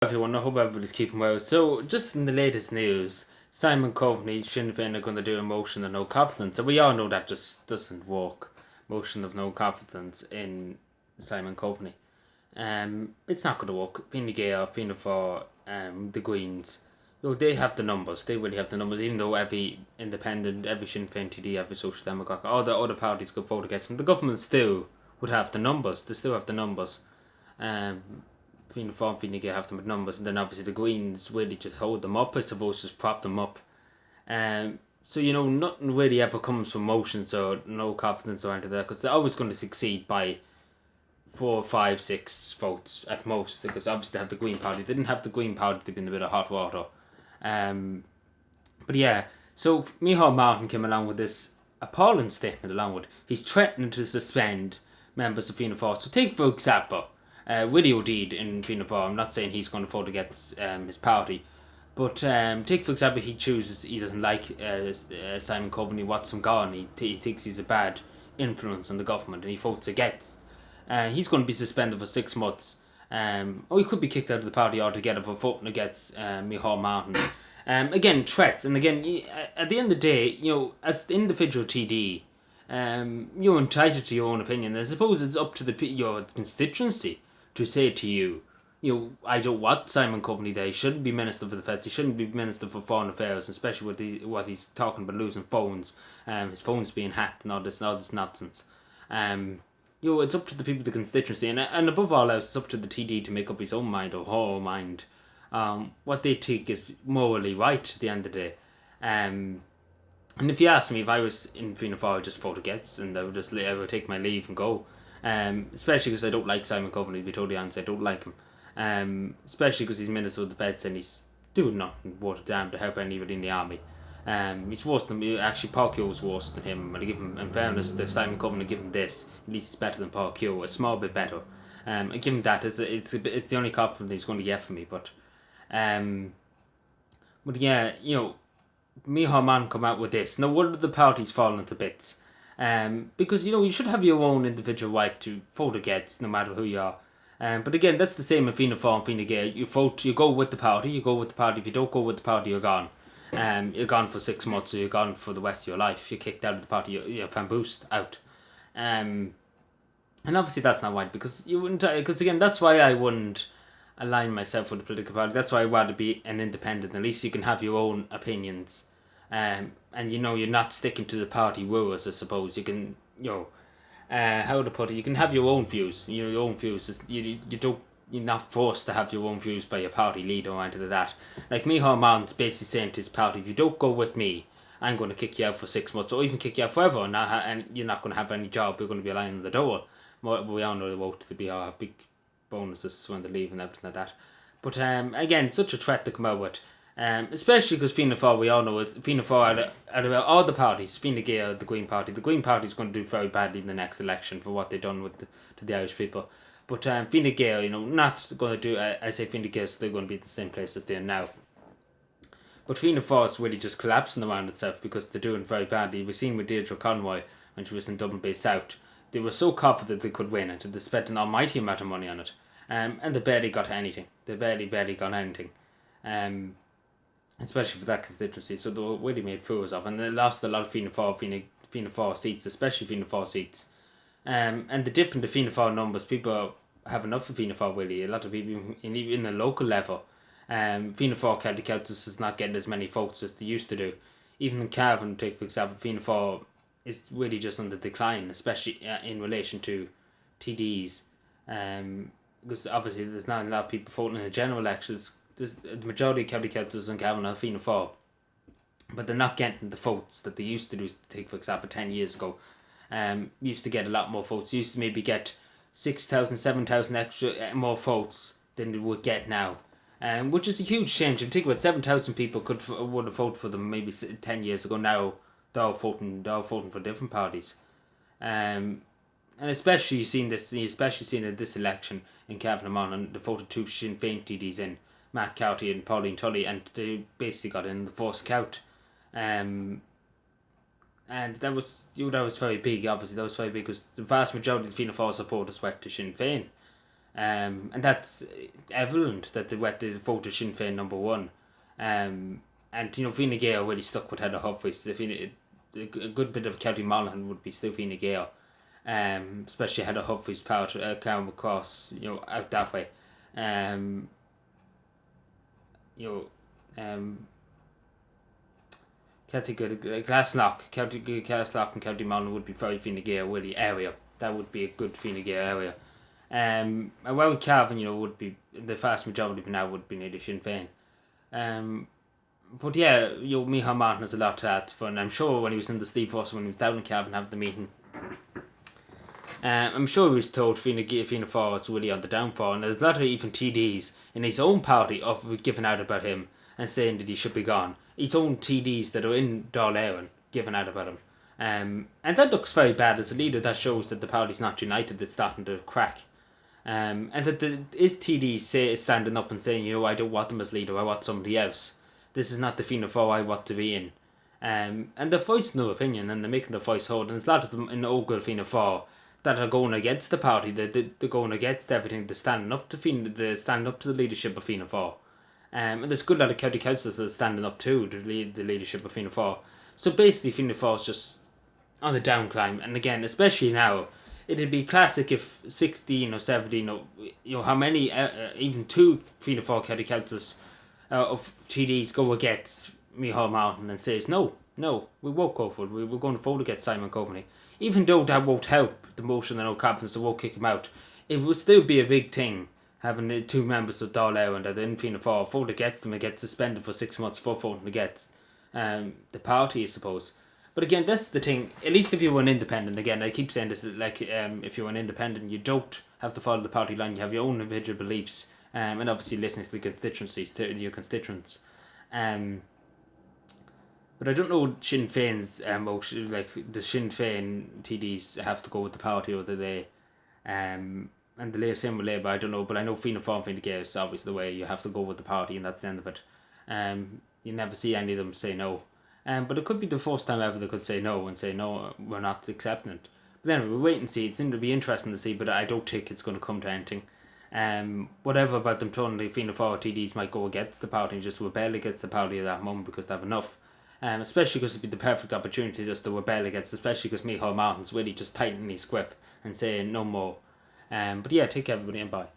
Everyone, I hope everybody's keeping well. So, just in the latest news, Simon Coveney, Sinn Féin are going to do a motion of no confidence, and we all know that just doesn't work. Motion of no confidence in Simon Coveney. It's not going to work. Fine Gael, Fianna Fáil, the Greens, they have the numbers. They really have the numbers. Even though every independent, every Sinn Féin TD, every Social Democrat, all the other parties could vote against them, the government still would have the numbers. They still have the numbers. Fianna Fáil and Fine Gael have them with numbers, and then obviously the Greens really just hold them up, I suppose, just prop them up. So nothing really ever comes from motions or no confidence or anything like that, because they're always going to succeed by 4, 5, 6 votes at most, because obviously they have the Green Party. They didn't have the Green Party, they've been a bit of hot water. But yeah, so Micheál Martin came along with this appalling statement along with, he's threatening to suspend members of Fianna Fáil. So take for example, Willie O'Deed in Fianna Fáil. I'm not saying he's going to vote against his party, but take for example, he doesn't like Simon Coveney, wants him gone, he thinks he's a bad influence on the government and he votes against. He's going to be suspended for 6 months. Or he could be kicked out of the party altogether for voting against Micheál Martin. Again, threats, and again, at the end of the day, as the individual TD, you're entitled to your own opinion. I suppose it's up to your constituency to say to you, I don't want Simon Coveney there. He shouldn't be Minister for Defence. He shouldn't be Minister for Foreign Affairs, especially with what he's talking about, losing phones, his phones being hacked and all this nonsense. It's up to the people of the constituency, and above all else, it's up to the TD to make up his own mind or her own mind. What they think is morally right at the end of the day. And if you ask me, if I was in Fianna Fáil, I'd just vote against, and I would take my leave and go. Especially because I don't like Simon Coveney, to be totally honest, I don't like him. Especially because he's Minister of Defence and he's doing nothing worth a damn to help anybody in the army. He's worse than actually. Paul Keogh was worse than him. But I give him, in fairness, to Simon Coveney, give him this. At least it's better than Paul Keogh, a small bit better. I give him that. It's the only compliment he's going to get from me. But yeah, Micheál Martin come out with this. Now, what are the parties falling to bits? Because you should have your own individual right to vote against, no matter who you are. But again, that's the same in Fianna Fáil and Fine Gael. You vote, you go with the party. You go with the party. If you don't go with the party, you're gone. You're gone for 6 months, or you're gone for the rest of your life. You're kicked out of the party. You're bamboozled out. And obviously that's not right, because you wouldn't. Because again, that's why I wouldn't align myself with a political party. That's why I'd rather be an independent. At least you can have your own opinions. And you're not sticking to the party rules. I suppose you can. How to put it? You can have your own views. Your own views. You don't. You're not forced to have your own views by your party leader or anything like that. Like Micheál Martin's basically saying to his party, if you don't go with me, I'm going to kick you out for 6 months, or even kick you out forever, and you're not going to have any job. You're going to be lying on the door. We all know the vote to be big bonuses when they leave and everything like that. But again, such a threat to come out with. Especially because Fianna Fáil, we all know it. Fianna Fáil, out of all the parties, Fine Gael, the Green Party is going to do very badly in the next election for what they've done to the Irish people. But Fine Gael, not going to do. I say Fine Gael is still going to be at the same place as they are now. But Fianna Fáil is really just collapsing around itself because they're doing very badly. We've seen with Deirdre Conroy when she was in Dublin Bay South. They were so confident they could win it, and they spent an almighty amount of money on it. And they barely got anything. They barely got anything. Especially for that constituency. So they were really made fools of, and they lost a lot of Fianna Fáil seats, especially Fianna Fáil seats. And the dip in the Fianna Fáil numbers, people have enough of Fianna Fáil, really. A lot of people, in the local level, Fianna Fáil County Councils is not getting as many votes as they used to do. Even in Cavan, take for example, Fianna Fáil is really just on the decline, especially in relation to TDs. Because obviously there's not a lot of people voting in the general elections. The majority of county councils in Cavan are Fianna Fáil, but they're not getting the votes that they used to do. Take for example 10 years ago, used to get a lot more votes. Used to maybe get 6,000, 7,000 extra more votes than they would get now, which is a huge change. If you think about 7,000 people would have voted for them maybe 10 years ago. Now they're all voting for different parties, and especially in this election in Cavan and they voted 2 Sinn Féin TDs in, Matt Cowty and Pauline Tully, and they basically got in the first count. And that was very big. Obviously, that was very big because the vast majority of Fianna Fáil supporters went to Sinn Féin. And that's evident that the vote of Sinn Féin number one. And Fine Gael really stuck with Heather Humphreys. A good bit of County Monaghan would be still Fine Gael. Especially Heather Humphreys' power to come across, out that way. You know, County Glaslock and County Monaghan would be very Fine Gael really area. That would be a good Fine Gael area. Around Cavan, would be the vast majority of now would be near the Sinn Féin. But yeah, Micheál Martin has a lot to add to fun. I'm sure when he was in the Steve Ross, when he was down in Cavan having the meeting, I'm sure he was told Fianna Fáil it's really on the downfall, and there's a lot of even TDs in his own party up giving out about him and saying that he should be gone. His own TDs that are in Dáil Éireann giving out about him. And that looks very bad as a leader. That shows that the party's not united, it's starting to crack. And that his TDs standing up and saying, I don't want them as leader, I want somebody else. This is not the Fianna Fáil I want to be in. And they're voicing their opinion and they're making their voice heard. And there's a lot of them in Ogle Fianna Fáil that are going against the party. They're going against everything. They're standing up to they're standing up to the leadership of Fianna Fáil. And there's a good lot of county councillors that are standing up to the leadership of Fianna Fáil. So basically Fianna Fáil's just on the downclimb. And again, especially now, it'd be classic if 16 or 17 or how many even two Fianna Fáil county councillors of TDs go against Micheál Martin and says no, we won't go for it. We're going to vote against Simon Coveney. Even though that won't help the motion and no confidence, it won't kick him out. It would still be a big thing having the two members of Dáil Éireann that in Fianna Fáil vote against them and get suspended for 6 months for voting against the party, I suppose. But again, that's the thing. At least if you were an independent, again, I keep saying this, like if you're an independent, you don't have to follow the party line. You have your own individual beliefs, and obviously listening to the constituencies, to your constituents. But I don't know Sinn Féin's motion, like the Sinn Féin TDs have to go with the party or do they? And the same with Labour, I don't know, but I know Fianna Fáil and Fine Gael is obviously the way you have to go with the party and that's the end of it. You never see any of them say no. But it could be the first time ever they could say no and say no, we're not accepting it. But anyway, we'll wait and see. It's going to be interesting to see, but I don't think it's going to come to anything. Whatever about them turning the Fianna Fáil TDs might go against the party and just rebel against the party at that moment because they have enough. Especially because it'd be the perfect opportunity just to rebel against, especially because Micheál Martin's really just tightening his grip and saying no more. But yeah, take care everybody and bye.